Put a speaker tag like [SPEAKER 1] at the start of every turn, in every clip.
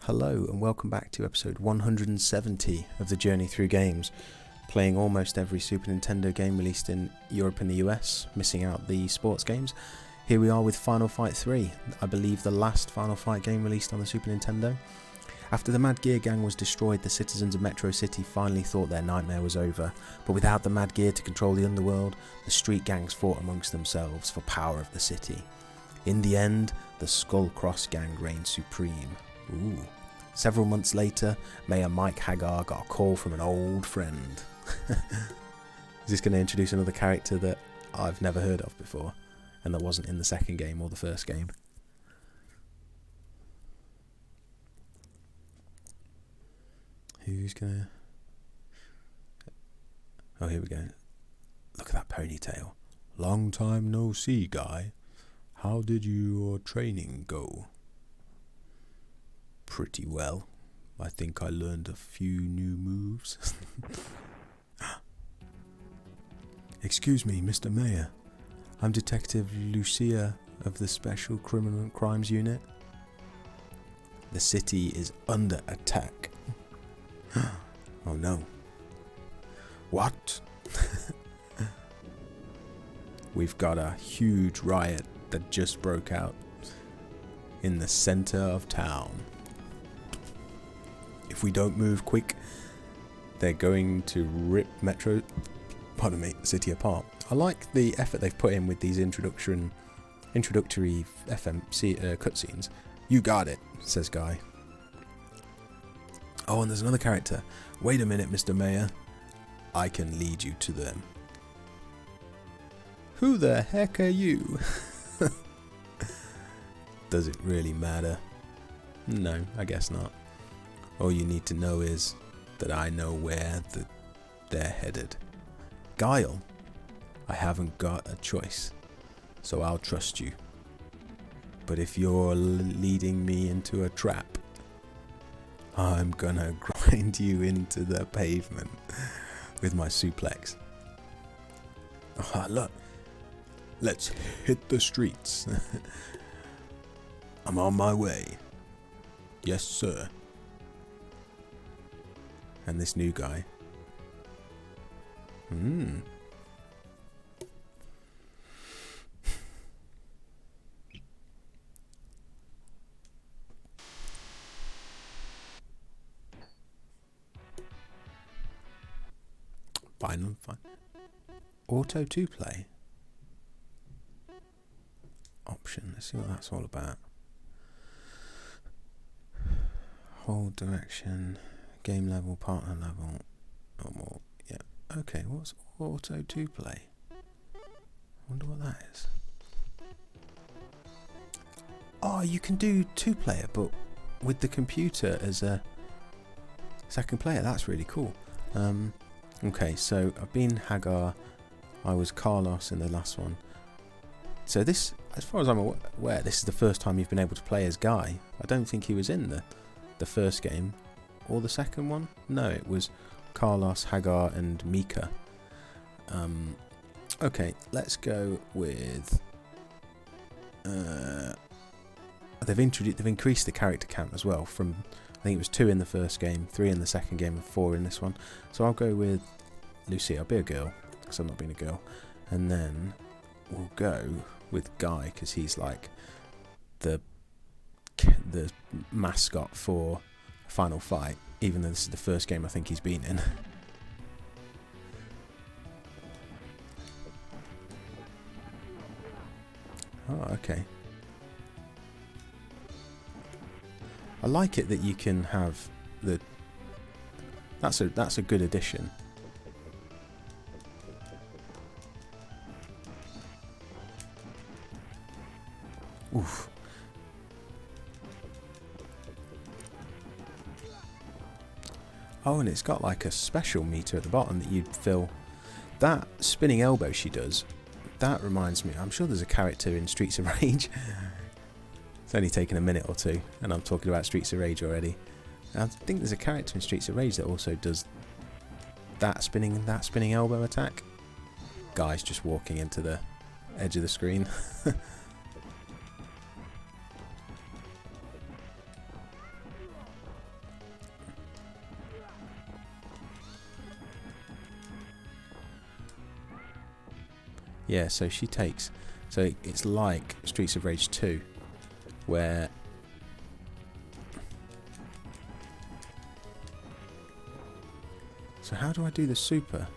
[SPEAKER 1] Hello and welcome back to episode 170 of the Journey Through Games, playing almost every Super Nintendo game released in Europe and the US, missing out the sports games. Here we are with Final Fight 3, I believe the last Final Fight game released on the Super Nintendo. After the Mad Gear gang was destroyed, the citizens of Metro City finally thought their nightmare was over, but without the Mad Gear to control the underworld, the street gangs fought amongst themselves for power of the city. In the end, the Skull Cross gang reigned supreme. Ooh. Several months later, Mayor Mike Hagar got a call from an old friend. Is this going to introduce another character that I've never heard of before, and that wasn't in the second game or the first game? Who's gonna... Oh, here we go. Look at that ponytail. Long time no see, Guy. How did your training go? Pretty well. I think I learned a few new moves. Excuse me, Mr. Mayor. I'm Detective Lucia of the Special Criminal Crimes Unit. The city is under attack. Oh no. What? We've got a huge riot that just broke out in the center of town. If we don't move quick, they're going to rip City apart. I like the effort they've put in with these introductory FMC cutscenes. You got it, says Guy. Oh, and there's another character. Wait a minute, Mr. Mayor. I can lead you to them. Who the heck are you? Does it really matter? No, I guess not. All you need to know is that I know where they're headed. Guile, I haven't got a choice, so I'll trust you. But if you're leading me into a trap, I'm gonna grind you into the pavement with my suplex. Oh, look, let's hit the streets. I'm on my way. Yes, sir. And this new guy. Fine. Auto 2 play. Option. Let's see what that's all about. Hold direction. Game level, partner level, or more. Yeah. Okay, what's Auto 2 play? I wonder what that is. Oh, you can do 2-player, but with the computer as a second player. That's really cool. Okay, so I've been Hagar. I was Carlos in the last one. So this, as far as I'm aware, this is the first time you've been able to play as Guy. I don't think he was in the first game. Or the second one? No, it was Carlos, Hagar and Mika. Okay, let's go with... they've increased the character count as well from, I think it was 2 in the first game, 3 in the second game and 4 in this one. So I'll go with Lucy. I'll be a girl because I'm not being a girl. And then we'll go with Guy because he's like the mascot for Final Fight, even though this is the first game I think he's been in. Oh, okay. I like it that you can have the... That's a good addition. Oof. Oh, and it's got like a special meter at the bottom that you'd fill. That spinning elbow she does, that reminds me, I'm sure there's a character in Streets of Rage. It's only taken a minute or two, and I'm talking about Streets of Rage already. I think there's a character in Streets of Rage that also does that spinning elbow attack. Guy's just walking into the edge of the screen. Yeah, so she takes... So it's like Streets of Rage 2, where... So how do I do the super?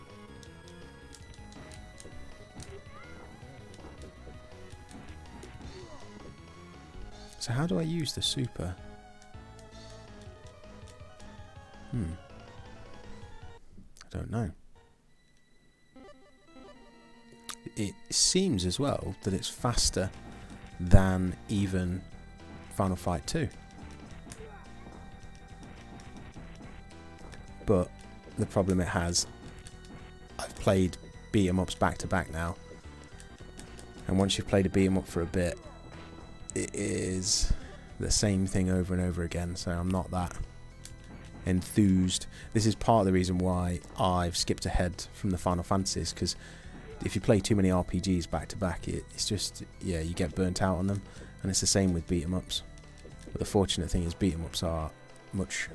[SPEAKER 1] So how do I use the super? I don't know. It seems as well that it's faster than even Final Fight 2. But the problem it has, I've played beat 'em ups back to back now, and once you've played a beat 'em up for a bit, it is the same thing over and over again, so I'm not that enthused. This is part of the reason why I've skipped ahead from the Final Fantasies, because if you play too many RPGs back to back, it's just, yeah, you get burnt out on them, and it's the same with beat 'em ups. But the fortunate thing is beat 'em ups are much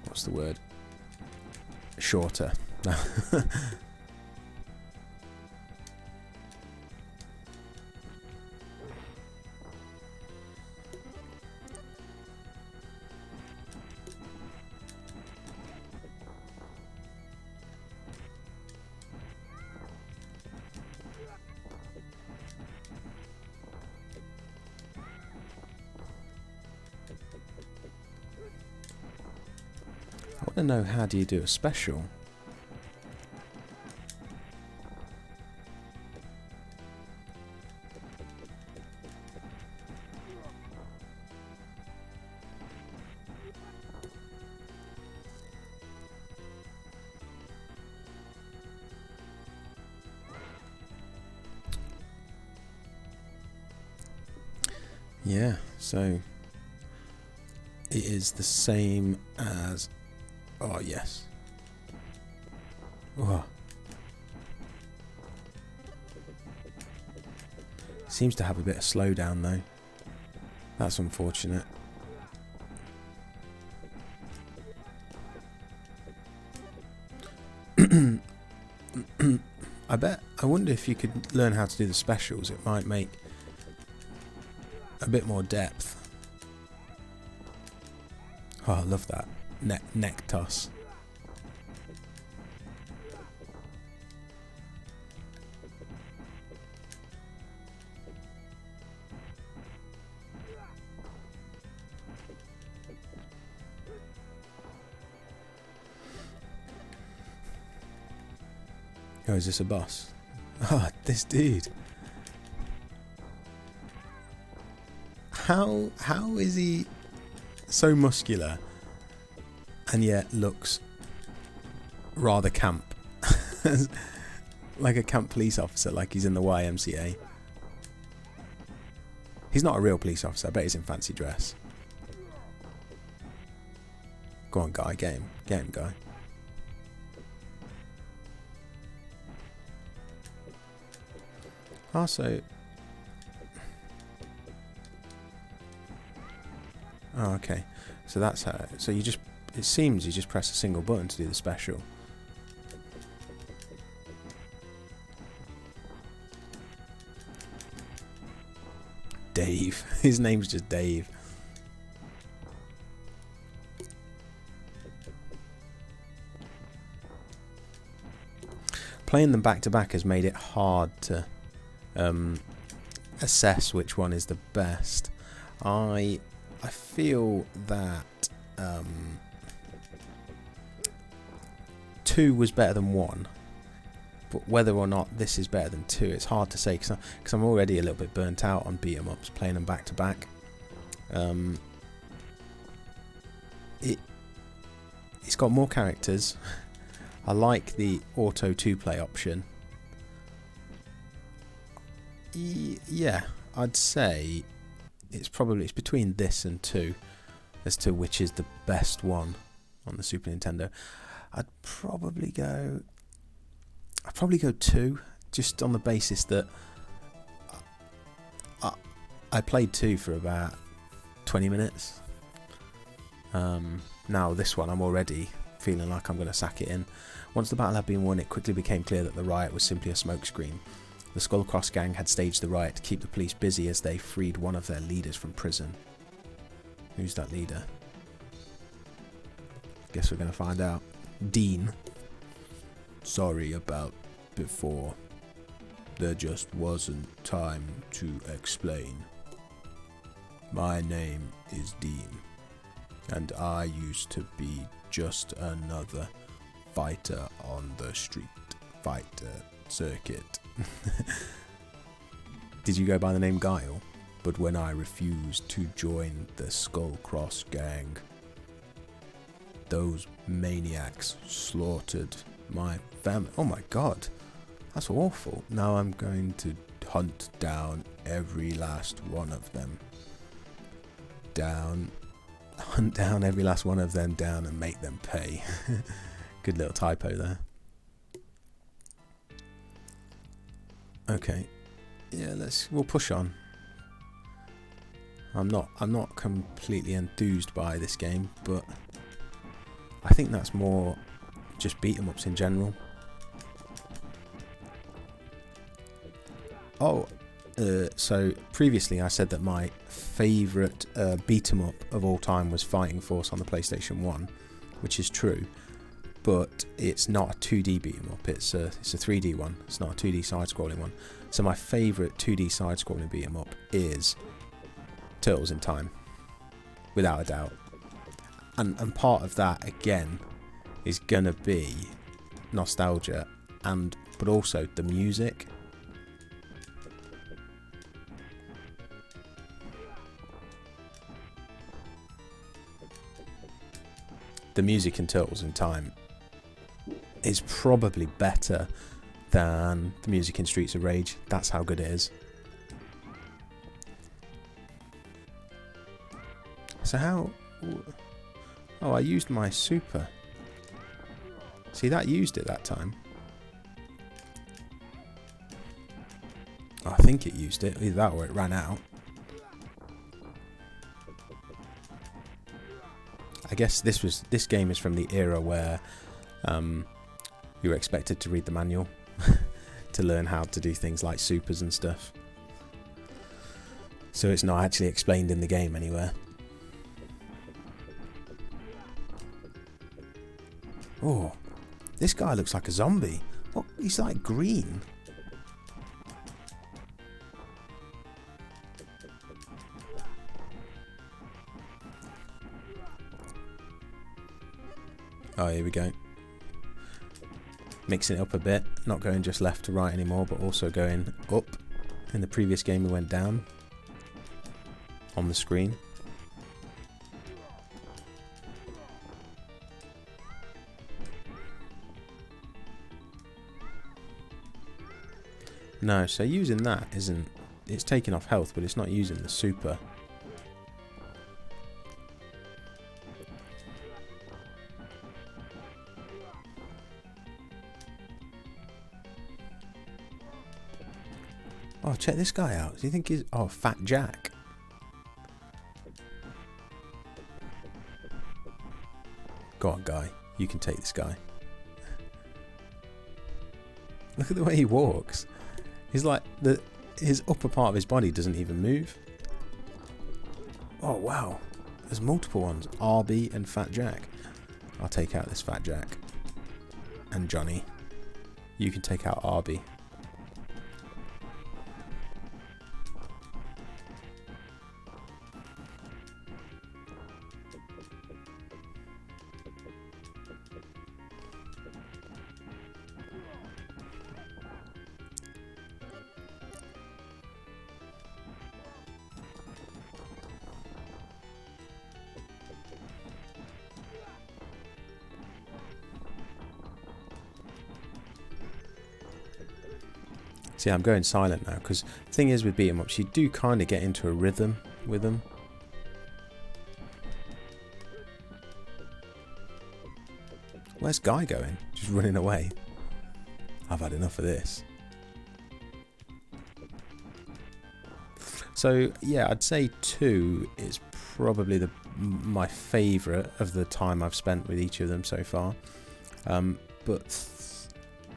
[SPEAKER 1] what's the word? Shorter. I want to know, how do you do a special? Yeah, so it is the same as... Oh, yes. Oh. Seems to have a bit of slowdown though. That's unfortunate. I wonder if you could learn how to do the specials, it might make a bit more depth. Oh, I love that. Neck toss. Oh, is this a boss? Oh, this dude. How is he so muscular and yet looks rather camp? Like a camp police officer, like he's in the YMCA. He's not a real police officer, I bet he's in fancy dress. Go on, Guy, get him. Get him, Guy. Also... Oh, okay. So that's how... So you just... It seems you just press a single button to do the special. Dave. His name's just Dave. Playing them back to back has made it hard to assess which one is the best. I feel that 2 was better than 1, but whether or not this is better than 2, it's hard to say, because I'm already a little bit burnt out on beat 'em ups, playing them back to back. It's got more characters. I like the auto 2-play option. Yeah, I'd say it's between this and 2 as to which is the best one on the Super Nintendo. I'd probably go 2, just on the basis that I played 2 for about 20 minutes. Now this one I'm already feeling like I'm going to sack it in. Once the battle had been won, it quickly became clear that the riot was simply a smokescreen. The Skullcross gang had staged the riot to keep the police busy as they freed one of their leaders from prison. Who's that leader? Guess we're going to find out. Dean. Sorry about before. There just wasn't time to explain. My name is Dean, and I used to be just another fighter on the street fighter circuit. Did you go by the name Guile? But when I refused to join the Skullcross gang, those maniacs slaughtered my family. Oh my god, that's awful. Now I'm going to hunt down every last one of them. Hunt down every last one of them down and make them pay. Good little typo there. Okay, yeah, we'll push on. I'm not completely enthused by this game, but I think that's more just beat 'em ups in general. Oh, so previously I said that my favourite beat 'em up of all time was Fighting Force on the PlayStation 1, which is true, but it's not a 2D beat 'em up. It's a 3D one. It's not a 2D side-scrolling one. So my favourite 2D side-scrolling beat 'em up is Turtles in Time, without a doubt. And part of that again is gonna be nostalgia, but also the music. The music in Turtles in Time is probably better than the music in Streets of Rage. That's how good it is. So how... Oh, I used my super. See, that used it that time. I think it used it. Either that or it ran out. I guess this game is from the era where you were expected to read the manual to learn how to do things like supers and stuff. So it's not actually explained in the game anywhere. Oh, this guy looks like a zombie. What? He's like green. Oh, here we go. Mixing it up a bit. Not going just left to right anymore, but also going up. In the previous game we went down on the screen. No, so using that isn't... It's taking off health, but it's not using the super. Oh, check this guy out. Do you think he's... Oh, Fat Jack. Go on, Guy. You can take this guy. Look at the way he walks. He's like... His upper part of his body doesn't even move. Oh, wow. There's multiple ones. Arby and Fat Jack. I'll take out this Fat Jack. And Johnny. You can take out Arby. See, I'm going silent now, because the thing is with beat 'em ups, you do kind of get into a rhythm with them. Where's Guy going? Just running away. I've had enough of this. So, yeah, I'd say 2 is probably my favourite of the time I've spent with each of them so far. But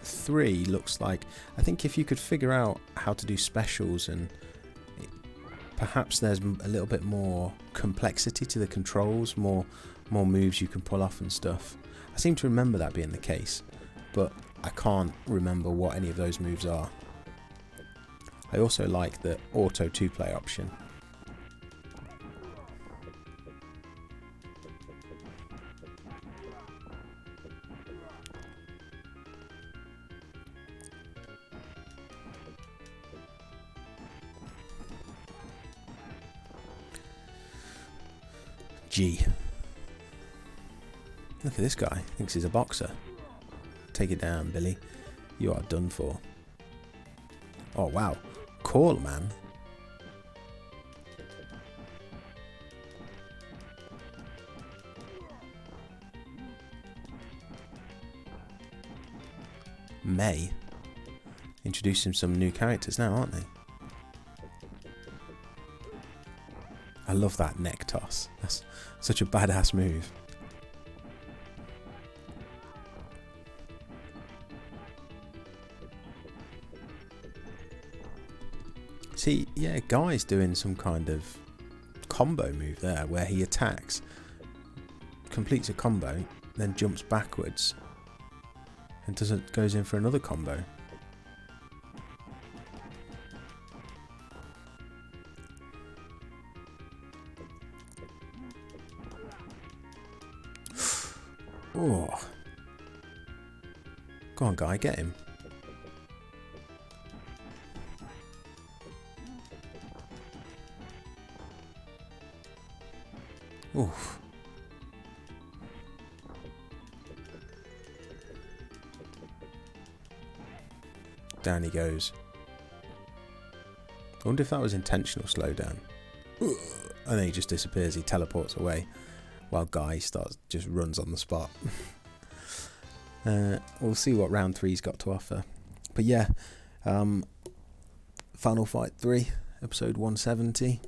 [SPEAKER 1] 3 looks like, I think if you could figure out how to do specials, and perhaps there's a little bit more complexity to the controls, more moves you can pull off and stuff. I seem to remember that being the case, but I can't remember what any of those moves are. I also like the auto 2-player option. G. Look at this guy, thinks he's a boxer. Take it down, Billy. You are done for. Oh wow, call, man. May. Introducing some new characters now, aren't they? I love that neck toss. That's such a badass move. See, yeah, Guy's doing some kind of combo move there where he attacks, completes a combo, then jumps backwards and goes in for another combo. Oh. Go on, Guy, get him. Oof. Down he goes. I wonder if that was intentional slowdown. And then he just disappears, he teleports away, while Guy just runs on the spot. We'll see what round 3's got to offer. But yeah, Final Fight 3, episode 170.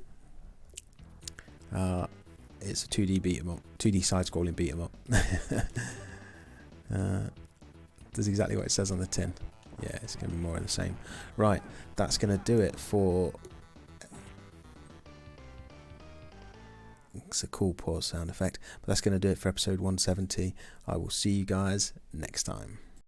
[SPEAKER 1] It's a 2D beat 'em up, 2D side-scrolling beat 'em up. Does exactly what it says on the tin. Yeah, it's going to be more of the same. Right, that's going to do it for... It's a cool pause sound effect, but that's going to do it for episode 170. I will see you guys next time.